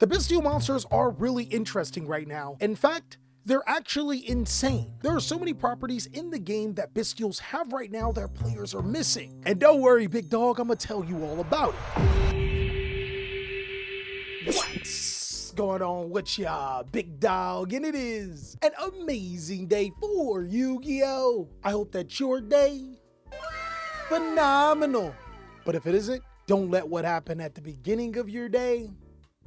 The Bystial monsters are really interesting right now. In fact, they're actually insane. There are so many properties in the game that Bystials have right now that players are missing. And don't worry, big dog, I'm gonna tell you all about it. What's going on with ya, big dog? And it is an amazing day for Yu-Gi-Oh! I hope that your day phenomenal. But if it isn't, don't let what happened at the beginning of your day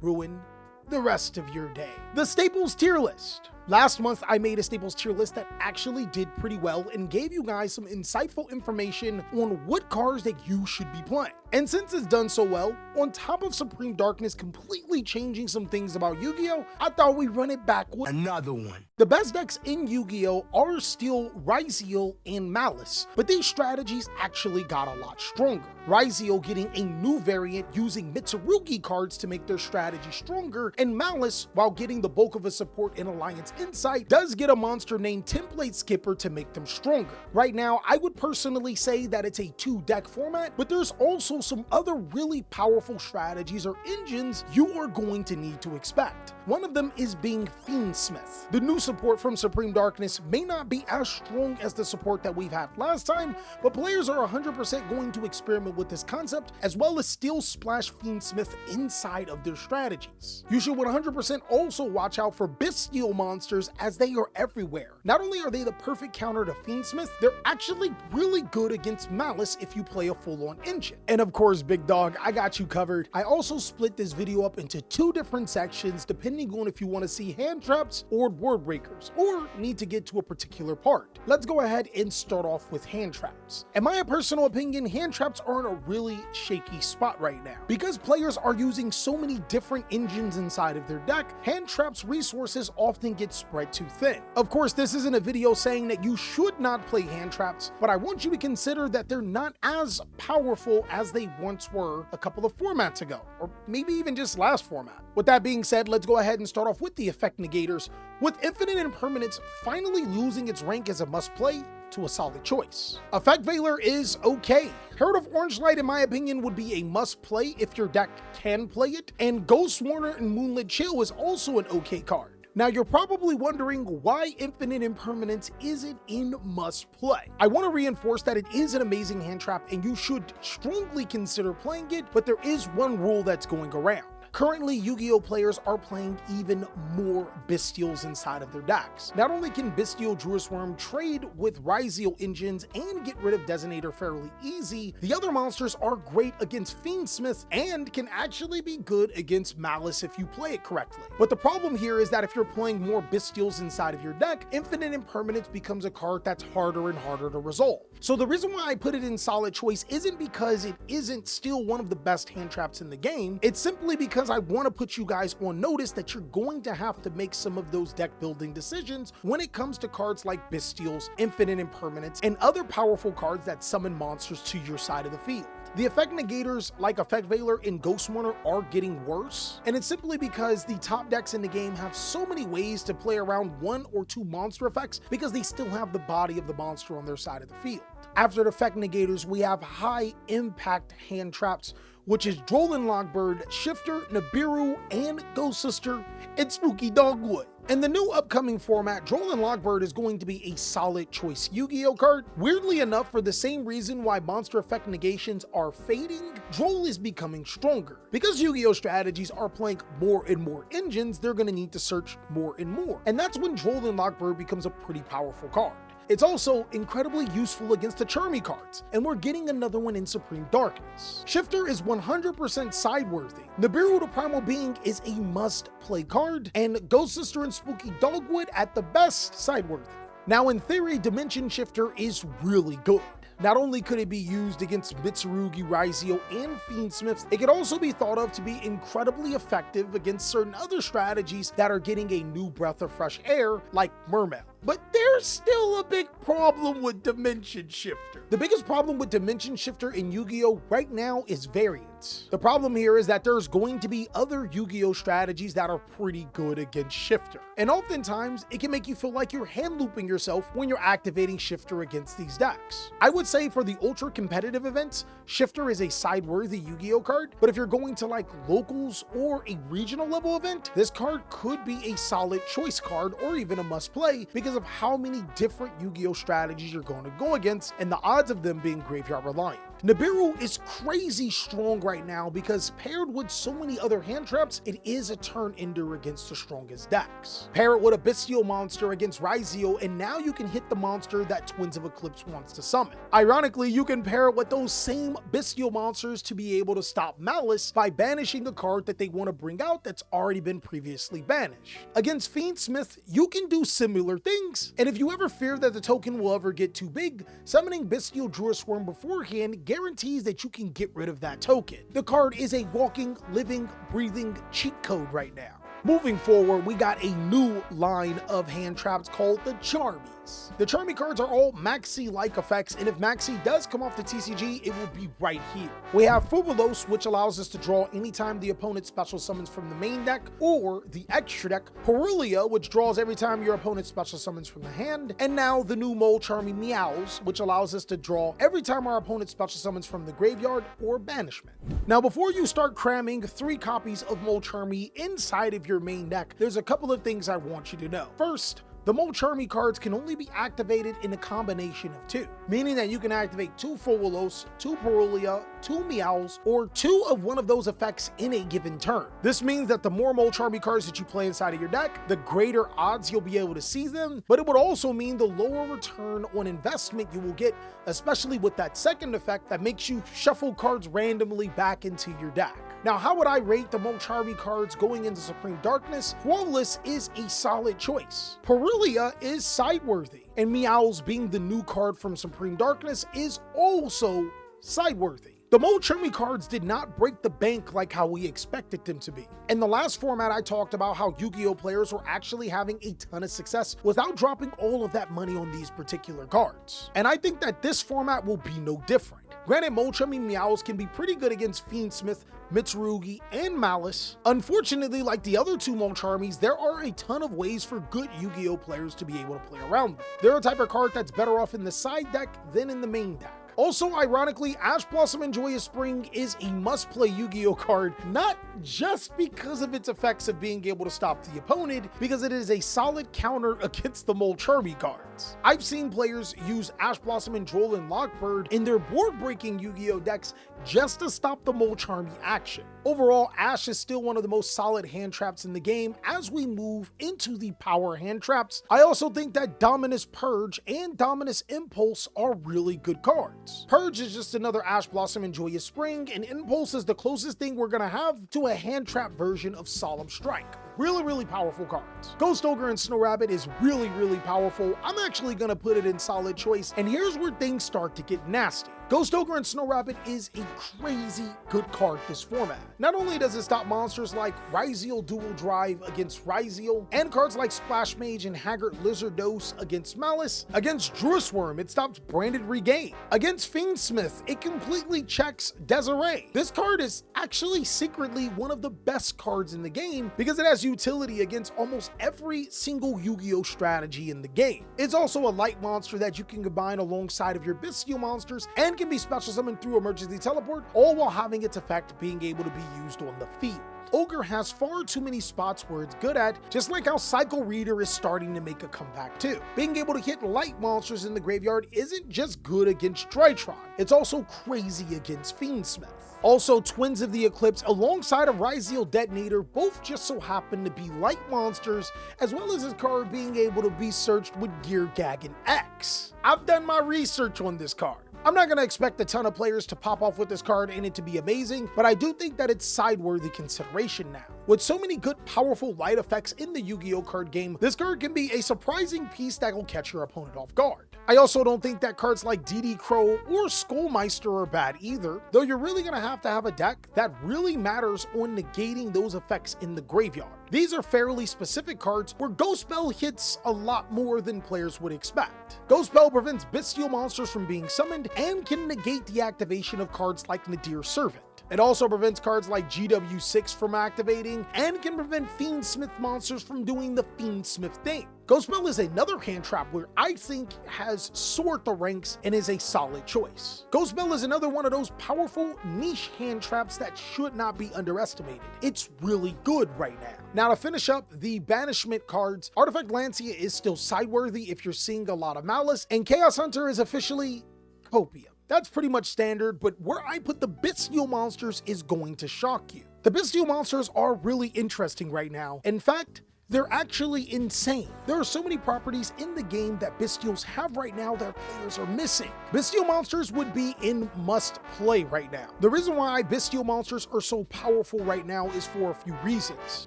ruin the rest of your day. The Staples tier list. Last month, I made a Staples tier list that actually did pretty well and gave you guys some insightful information on what cards that you should be playing. And since it's done so well, on top of Supreme Darkness completely changing some things about Yu-Gi-Oh!, I thought we'd run it back with another one. The best decks in Yu-Gi-Oh! Are still Bystial and Malice, but these strategies actually got a lot stronger. Bystial getting a new variant using Mitsurugi cards to make their strategy stronger, and Malice, while getting the bulk of a support in Alliance Insight, does get a monster named Template Skipper to make them stronger. Right now, I would personally say that it's a 2-deck format, but there's also some other really powerful strategies or engines you are going to need to expect. One of them is being Fiendsmith. The new support from Supreme Darkness may not be as strong as the support that we've had last time, but players are 100% going to experiment with this concept, as well as still splash Fiendsmith inside of their strategies. You should 100% also watch out for Bystial monsters, as they are everywhere. Not only are they the perfect counter to Fiendsmith, they're actually really good against Malice if you play a full-on engine. And of course, big dog, I got you covered. I also split this video up into 2 different sections depending on if you want to see hand traps or word breakers, or need to get to a particular part. Let's go ahead and start off with hand traps. In my personal opinion, hand traps are in a really shaky spot right now. Because players are using so many different engines inside of their deck, hand traps resources often get spread too thin. Of course, this isn't a video saying that you should not play hand traps, but I want you to consider that they're not as powerful as they once were a couple of formats ago, or maybe even just last format. With that being said, let's go ahead and start off with the effect negators, with Infinite Impermanence finally losing its rank as a must-play to a solid choice. Effect Veiler is okay. Herald of Orange Light, in my opinion, would be a must-play if your deck can play it, and Ghost Warner and Moonlit Chill is also an okay card. Now, you're probably wondering why Infinite Impermanence isn't in must-play. I want to reinforce that it is an amazing hand trap and you should strongly consider playing it, but there is one rule that's going around. Currently, Yu-Gi-Oh! Players are playing even more Bystials inside of their decks. Not only can Bystial Druid Worm trade with Bystial engines and get rid of Designator fairly easy, the other monsters are great against Fiendsmith and can actually be good against Malice if you play it correctly. But the problem here is that if you're playing more Bystials inside of your deck, Infinite Impermanence becomes a card that's harder and harder to resolve. So the reason why I put it in solid choice isn't because it isn't still one of the best hand traps in the game, it's simply because I want to put you guys on notice that you're going to have to make some of those deck building decisions when it comes to cards like Bystials, Infinite Impermanence, and other powerful cards that summon monsters to your side of the field. The effect negators like Effect Veiler and Ghost Warner are getting worse, and it's simply because the top decks in the game have so many ways to play around 1 or 2 monster effects because they still have the body of the monster on their side of the field. After the effect negators, we have high impact hand traps, which is Drollin Logbird, Shifter, Nibiru, and Ghost Sister, and Spooky Dogwood. In the new upcoming format, Drollin Logbird is going to be a solid choice Yu-Gi-Oh! Card. Weirdly enough, for the same reason why monster effect negations are fading, Droll is becoming stronger. Because Yu-Gi-Oh! Strategies are playing more and more engines, they're going to need to search more and more. And that's when Drollin Logbird becomes a pretty powerful card. It's also incredibly useful against the Mulcharmy cards, and we're getting another one in Supreme Darkness. Shifter is 100% side-worthy. Nibiru the Primal Being is a must-play card, and Ghost Sister and Spooky Dogwood at the best side-worthy. Now, in theory, Dimension Shifter is really good. Not only could it be used against Mitsurugi, Bystial, and Fiendsmiths, it could also be thought of to be incredibly effective against certain other strategies that are getting a new breath of fresh air, like Mermail. But there's still a big problem with Dimension Shifter. The biggest problem with Dimension Shifter in Yu-Gi-Oh! Right now is variance. events. The problem here is that there's going to be other Yu-Gi-Oh strategies that are pretty good against Shifter, and oftentimes it can make you feel like you're hand looping yourself when you're activating Shifter against these decks. I would say for the ultra competitive events, Shifter is a side-worthy Yu-Gi-Oh card, but if you're going to like locals or a regional level event, this card could be a solid choice card or even a must play because of how many different Yu-Gi-Oh strategies you're going to go against and the odds of them being graveyard reliant. Nibiru is crazy strong right now because paired with so many other hand traps, it is a turn ender against the strongest decks. Pair it with a Bystial monster against Ryzeo, and now you can hit the monster that Twins of Eclipse wants to summon. Ironically, you can pair it with those same Bystial monsters to be able to stop Malice by banishing a card that they want to bring out that's already been previously banished. Against Fiendsmith, you can do similar things, and if you ever fear that the token will ever get too big, summoning Bystial Druisworm beforehand guarantees that you can get rid of that token. The card is a walking, living, breathing cheat code right now. Moving forward, we got a new line of hand traps called the Charmies. The Charmy cards are all Maxi-like effects, and if Maxi does come off the TCG, it will be right here. We have Fubulos, which allows us to draw anytime the opponent special summons from the main deck or the extra deck, Perulia, which draws every time your opponent special summons from the hand, and now the new Mulcharmy Meows, which allows us to draw every time our opponent special summons from the graveyard or banishment. Now, before you start cramming 3 copies of Mulcharmy inside of your main deck, there's a couple of things I want you to know. First, the Mulcharmy cards can only be activated in a combination of 2, meaning that you can activate 2 Fubulos, 2 Perulia, 2 Meows, or 2 of one of those effects in a given turn. This means that the more Mulcharmy cards that you play inside of your deck, the greater odds you'll be able to seize them, but it would also mean the lower return on investment you will get, especially with that second effect that makes you shuffle cards randomly back into your deck. Now, how would I rate the Mulcharmy cards going into Supreme Darkness? Duelist is a solid choice. Perulia is sideworthy, and Meows, being the new card from Supreme Darkness, is also sideworthy. The Mulcharmy cards did not break the bank like how we expected them to be. In the last format, I talked about how Yu-Gi-Oh players were actually having a ton of success without dropping all of that money on these particular cards. And I think that this format will be no different. Granted, Mulcharmy Meows can be pretty good against Fiendsmith, Mitsurugi, and Malice. Unfortunately, like the other 2 Mulcharmies, there are a ton of ways for good Yu-Gi-Oh players to be able to play around them. They're a type of card that's better off in the side deck than in the main deck. Also, ironically, Ash Blossom and Joyous Spring is a must-play Yu-Gi-Oh card, not just because of its effects of being able to stop the opponent, because it is a solid counter against the Mulcharmy cards. I've seen players use Ash Blossom and Droll and Lockbird in their board-breaking Yu-Gi-Oh decks just to stop the Mulcharmy action. Overall, Ash is still one of the most solid hand traps in the game as we move into the power hand traps. I also think that Dominus Purge and Dominus Impulse are really good cards. Purge is just another Ash Blossom and Joyous Spring, and Impulse is the closest thing we're gonna have to a hand trap version of Solemn Strike. Really powerful cards. Ghost Ogre and Snow Rabbit is really powerful. I'm actually gonna put it in solid choice, and here's where things start to get nasty. Ghost Ogre and Snow Rabbit is a crazy good card this format. Not only does it stop monsters like Ryzeo Dual Drive against Ryzeo, and cards like Splash Mage and Haggard Lizardos against Malice, against Druisworm, it stops Branded Regain. Against Fiendsmith, it completely checks Desiree. This card is actually secretly one of the best cards in the game because it has utility against almost every single Yu-Gi-Oh strategy in the game. It's also a light monster that you can combine alongside of your Bystial monsters and can be special summoned through emergency teleport, all while having its effect being able to be used on the field. Ogre has far too many spots where it's good at, just like how Cycle Reader is starting to make a comeback too. Being able to hit light monsters in the graveyard isn't just good against Drytron, it's also crazy against Fiendsmith. Also, Twins of the Eclipse alongside of Ryzeo Detonator both just so happen to be light monsters, as well as his card being able to be searched with Gear Gaggin X. I've done my research on this card. I'm not going to expect a ton of players to pop off with this card and it to be amazing, but I do think that it's side-worthy consideration now. With so many good, powerful light effects in the Yu-Gi-Oh card game, this card can be a surprising piece that will catch your opponent off guard. I also don't think that cards like DD Crow or Skullmeister are bad either, though you're really going to have a deck that really matters on negating those effects in the graveyard. These are fairly specific cards where Ghost Bell hits a lot more than players would expect. Ghost Bell prevents Bystial monsters from being summoned and can negate the activation of cards like Nadir Servant. It also prevents cards like GW6 from activating and can prevent Fiendsmith monsters from doing the Fiendsmith thing. Ghostspell is another hand trap where I think has soared the ranks and is a solid choice. Ghostspell is another one of those powerful niche hand traps that should not be underestimated. It's really good right now. Now to finish up the banishment cards, Artifact Lancia is still sideworthy if you're seeing a lot of Malice, and Chaos Hunter is officially copium. That's pretty much standard, but where I put the Bystial monsters is going to shock you. The Bystial monsters are really interesting right now. In fact, they're actually insane. There are so many properties in the game that Bystials have right now that players are missing. Bystial monsters would be in must play right now. The reason why Bystial monsters are so powerful right now is for a few reasons.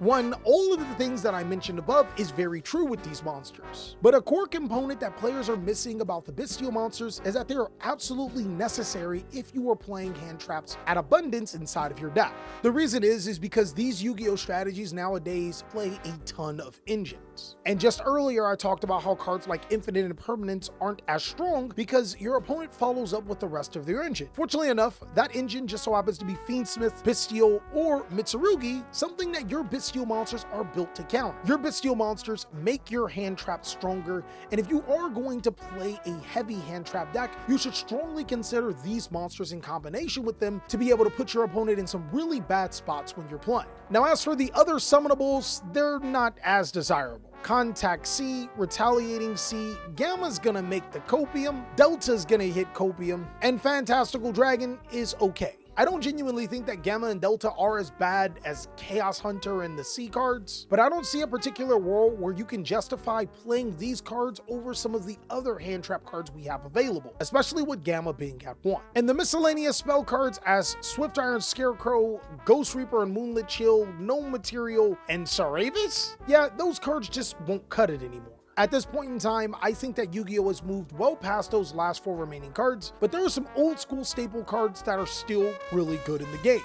One, all of the things that I mentioned above is very true with these monsters. But a core component that players are missing about the Bystial monsters is that they are absolutely necessary if you are playing hand traps at abundance inside of your deck. The reason is because these Yu-Gi-Oh strategies nowadays play a ton of engines. And just earlier I talked about how cards like Infinite Impermanence aren't as strong because your opponent follows up with the rest of their engine. Fortunately enough, that engine just so happens to be Fiendsmith, Bystial, or Mitsurugi, something that your Bystial monsters are built to counter. Your Bystial monsters make your hand trap stronger, and if you are going to play a heavy hand trap deck, you should strongly consider these monsters in combination with them to be able to put your opponent in some really bad spots when you're playing. Now as for the other summonables, they're not as desirable. Contact C, Retaliating C, Gamma's gonna make the copium, Delta's gonna hit copium, and Fantastical Dragon is okay. I don't genuinely think that Gamma and Delta are as bad as Chaos Hunter and the C cards, but I don't see a particular world where you can justify playing these cards over some of the other hand trap cards we have available, especially with Gamma being at 1. And the miscellaneous spell cards as Swift Iron Scarecrow, Ghost Reaper and Moonlit Chill, Gnome Material, and Saravis? Yeah, those cards just won't cut it anymore. At this point in time, I think that Yu-Gi-Oh has moved well past those last 4 remaining cards, but there are some old school staple cards that are still really good in the game.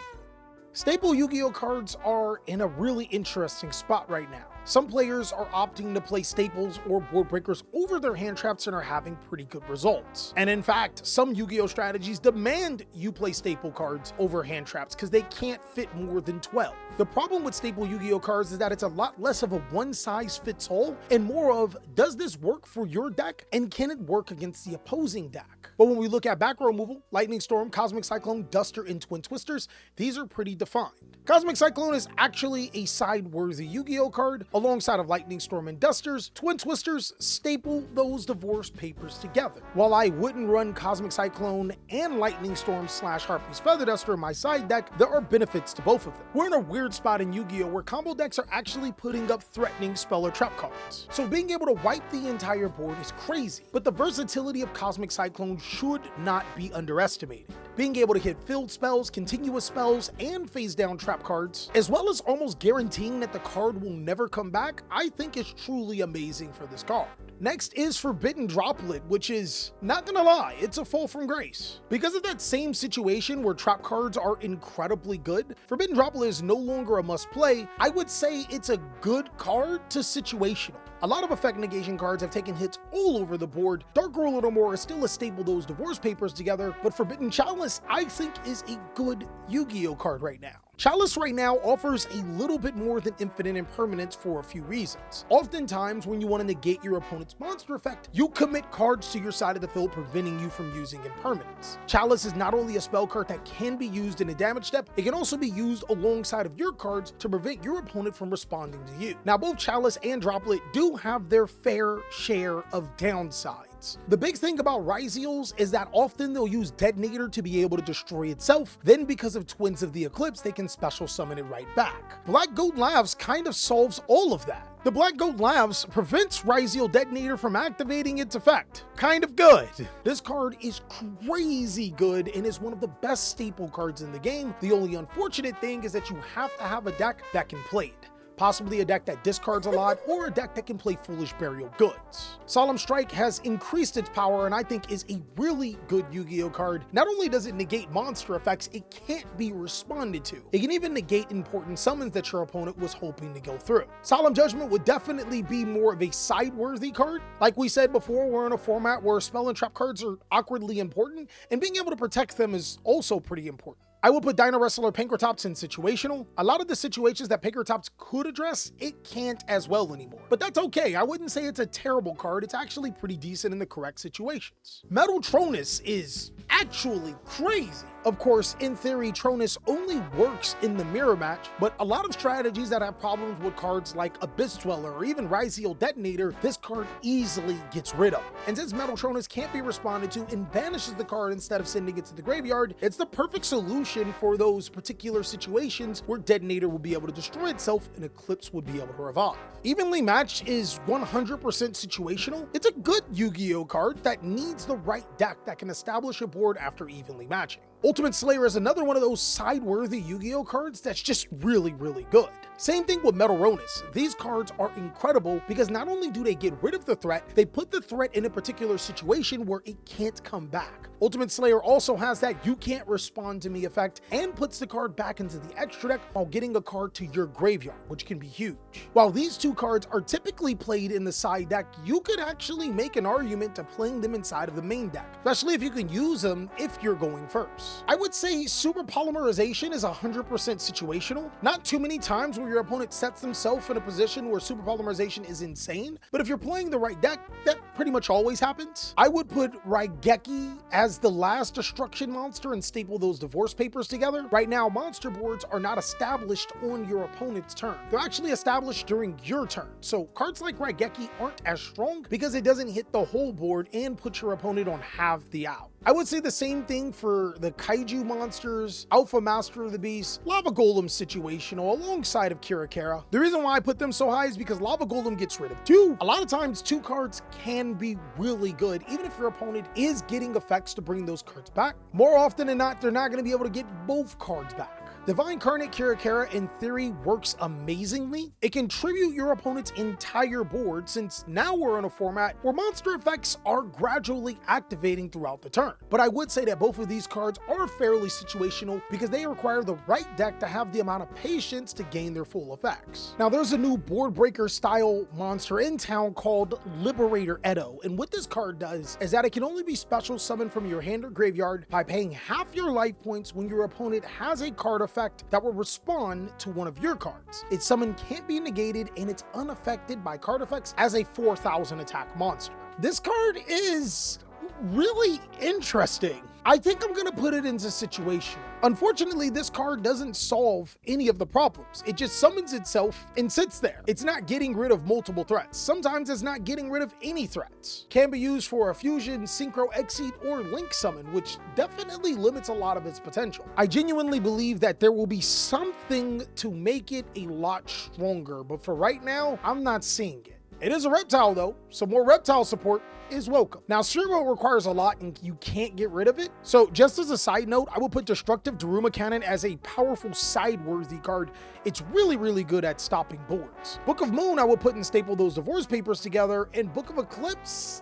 Staple Yu-Gi-Oh cards are in a really interesting spot right now. Some players are opting to play staples or board breakers over their hand traps and are having pretty good results. And in fact, some Yu-Gi-Oh strategies demand you play staple cards over hand traps because they can't fit more than 12. The problem with staple Yu-Gi-Oh cards is that it's a lot less of a one-size-fits-all and more of, does this work for your deck and can it work against the opposing deck? But when we look at back row removal, Lightning Storm, Cosmic Cyclone, Duster, and Twin Twisters, these are pretty defined. Cosmic Cyclone is actually a side-worthy Yu-Gi-Oh card. Alongside of Lightning Storm and Dusters, Twin Twisters staple those divorce papers together. While I wouldn't run Cosmic Cyclone and Lightning Storm / Harpy's Feather Duster in my side deck, there are benefits to both of them. We're in a weird spot in Yu-Gi-Oh where combo decks are actually putting up threatening spell or trap cards. So being able to wipe the entire board is crazy, but the versatility of Cosmic Cyclone should not be underestimated. Being able to hit field spells, continuous spells, and phase down trap cards, as well as almost guaranteeing that the card will never come back, I think is truly amazing for this card. Next is Forbidden Droplet, which is, not gonna lie, it's a fall from grace. Because of that same situation where trap cards are incredibly good, Forbidden Droplet is no longer a must play. I would say it's a good card to situational. A lot of effect negation cards have taken hits all over the board. Dark Roll Little More is still a staple those divorce papers together, but Forbidden Chalice I think is a good Yu-Gi-Oh card right now. Chalice right now offers a little bit more than Infinite Impermanence for a few reasons. Oftentimes, when you want to negate your opponent's monster effect, you commit cards to your side of the field, preventing you from using Impermanence. Chalice is not only a spell card that can be used in a damage step, it can also be used alongside of your cards to prevent your opponent from responding to you. Now, both Chalice and Droplet do have their fair share of downsides. The big thing about Ryziels is that often they'll use Detonator to be able to destroy itself, then because of Twins of the Eclipse, they can special summon it right back. Black Goat Laughs kind of solves all of that. The Black Goat Laughs prevents Ryziel Detonator from activating its effect. Kind of good. This card is crazy good and is one of the best staple cards in the game. The only unfortunate thing is that you have to have a deck that can play it. Possibly a deck that discards a lot, or a deck that can play Foolish Burial Goods. Solemn Strike has increased its power and I think is a really good Yu-Gi-Oh card. Not only does it negate monster effects, it can't be responded to. It can even negate important summons that your opponent was hoping to go through. Solemn Judgment would definitely be more of a side-worthy card. Like we said before, we're in a format where spell and trap cards are awkwardly important, and being able to protect them is also pretty important. I would put Dino Wrestler Pankratops in situational. A lot of the situations that Pankratops could address, it can't as well anymore. But that's okay. I wouldn't say it's a terrible card. It's actually pretty decent in the correct situations. Metal Tronus is actually crazy. Of course, in theory, Tronus only works in the mirror match, but a lot of strategies that have problems with cards like a Bystial or even Bystial Detonator, this card easily gets rid of. And since Metal Tronus can't be responded to and banishes the card instead of sending it to the graveyard, it's the perfect solution for those particular situations where Detonator will be able to destroy itself and Eclipse would be able to revive. Evenly Matched is 100% situational. It's a good Yu-Gi-Oh card that needs the right deck that can establish a board after evenly matching. Ultimate Slayer is another one of those side-worthy Yu-Gi-Oh cards that's just really, really good. Same thing with Metal Ronus. These cards are incredible because not only do they get rid of the threat, they put the threat in a particular situation where it can't come back. Ultimate Slayer also has that you can't respond to me effect and puts the card back into the extra deck while getting a card to your graveyard, which can be huge. While these two cards are typically played in the side deck, you could actually make an argument to playing them inside of the main deck, especially if you can use them if you're going first. I would say Super Polymerization is 100% situational. Not too many times where your opponent sets themselves in a position where Super Polymerization is insane, but if you're playing the right deck, that pretty much always happens. I would put Raigeki as the last destruction monster and staple those divorce papers together. Right now, monster boards are not established on your opponent's turn. They're actually established during your turn. So cards like Raigeki aren't as strong because it doesn't hit the whole board and put your opponent on half the out. I would say the same thing for the Kaiju monsters, Alpha Master of the Beast, Lava Golem situational alongside of Kirakara. The reason why I put them so high is because Lava Golem gets rid of two. A lot of times, two cards can be really good, even if your opponent is getting effects to bring those cards back. More often than not, they're not going to be able to get both cards back. Divine Incarnate Kirakara in theory works amazingly. It can tribute your opponent's entire board since now we're in a format where monster effects are gradually activating throughout the turn. But I would say that both of these cards are fairly situational because they require the right deck to have the amount of patience to gain their full effects. Now there's a new board breaker style monster in town called Liberator Edo, and what this card does is that it can only be special summoned from your hand or graveyard by paying half your life points when your opponent has a card effect that will respond to one of your cards. Its summon can't be negated and it's unaffected by card effects as a 4,000 attack monster. This card is really interesting. I think I'm gonna put it into situation. Unfortunately, this card doesn't solve any of the problems. It just summons itself and sits there. It's not getting rid of multiple threats. Sometimes it's not getting rid of any threats. Can be used for a fusion, synchro, exceed, or link summon, which definitely limits a lot of its potential. I genuinely believe that there will be something to make it a lot stronger, but for right now, I'm not seeing it. It is a reptile though, so more reptile support is welcome. Now, Servo requires a lot and you can't get rid of it. So just as a side note, I would put Destructive Daruma Cannon as a powerful side-worthy card. It's really, really good at stopping boards. Book of Moon, I would put and staple those divorce papers together, and Book of Eclipse,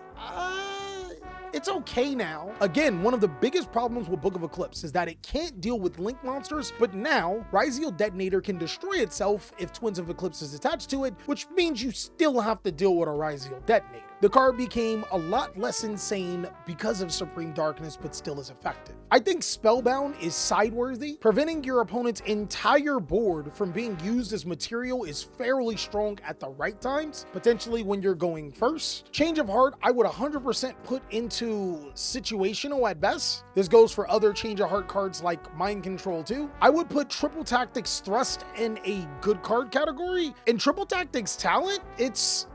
it's okay now. Again, one of the biggest problems with Book of Eclipse is that it can't deal with link monsters, but now Bystial Detonator can destroy itself if Twins of Eclipse is attached to it, which means you still have to deal with a Bystial Detonator. The card became a lot less insane because of Supreme Darkness, but still is effective. I think Spellbound is side-worthy. Preventing your opponent's entire board from being used as material is fairly strong at the right times, potentially when you're going first. Change of Heart, I would 100% put into situational at best. This goes for other Change of Heart cards like Mind Control too. I would put Triple Tactics Thrust in a good card category. In Triple Tactics Talent, it's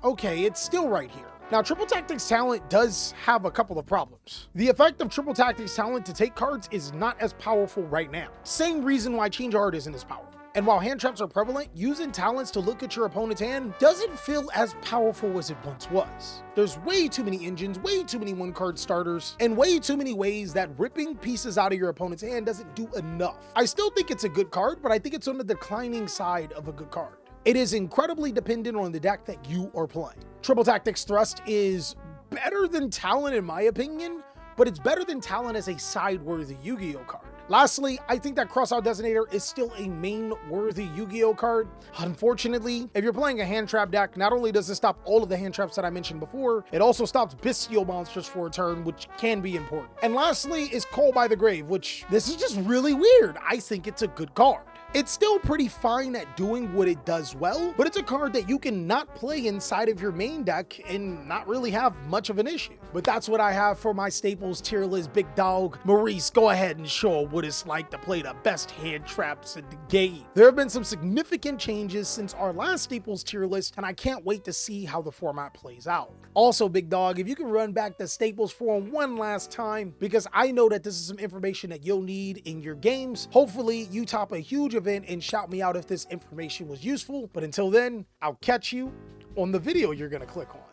okay, it's still right here. Now, Triple Tactics Talent does have a couple of problems. The effect of Triple Tactics Talent to take cards is not as powerful right now. Same reason why Change of Heart isn't as powerful. And while hand traps are prevalent, using talents to look at your opponent's hand doesn't feel as powerful as it once was. There's way too many engines, way too many one-card starters, and way too many ways that ripping pieces out of your opponent's hand doesn't do enough. I still think it's a good card, but I think it's on the declining side of a good card. It is incredibly dependent on the deck that you are playing. Triple Tactics Thrust is better than Talent in my opinion, but it's better than Talent as a side-worthy Yu-Gi-Oh card. Lastly, I think that Crossout Designator is still a main-worthy Yu-Gi-Oh card. Unfortunately, if you're playing a hand trap deck, not only does it stop all of the hand traps that I mentioned before, it also stops Bystial monsters for a turn, which can be important. And lastly is Call by the Grave, which this is just really weird. I think it's a good card. It's still pretty fine at doing what it does well, but it's a card that you can not play inside of your main deck and not really have much of an issue. But that's what I have for my Staples tier list, big dog. Maurice, go ahead and show what it's like to play the best hand traps in the game. There have been some significant changes since our last Staples tier list, and I can't wait to see how the format plays out. Also, big dog, if you can run back the Staples form one last time, because I know that this is some information that you'll need in your games. Hopefully you top a huge event and shout me out if this information was useful. But until then, I'll catch you on the video you're gonna click on.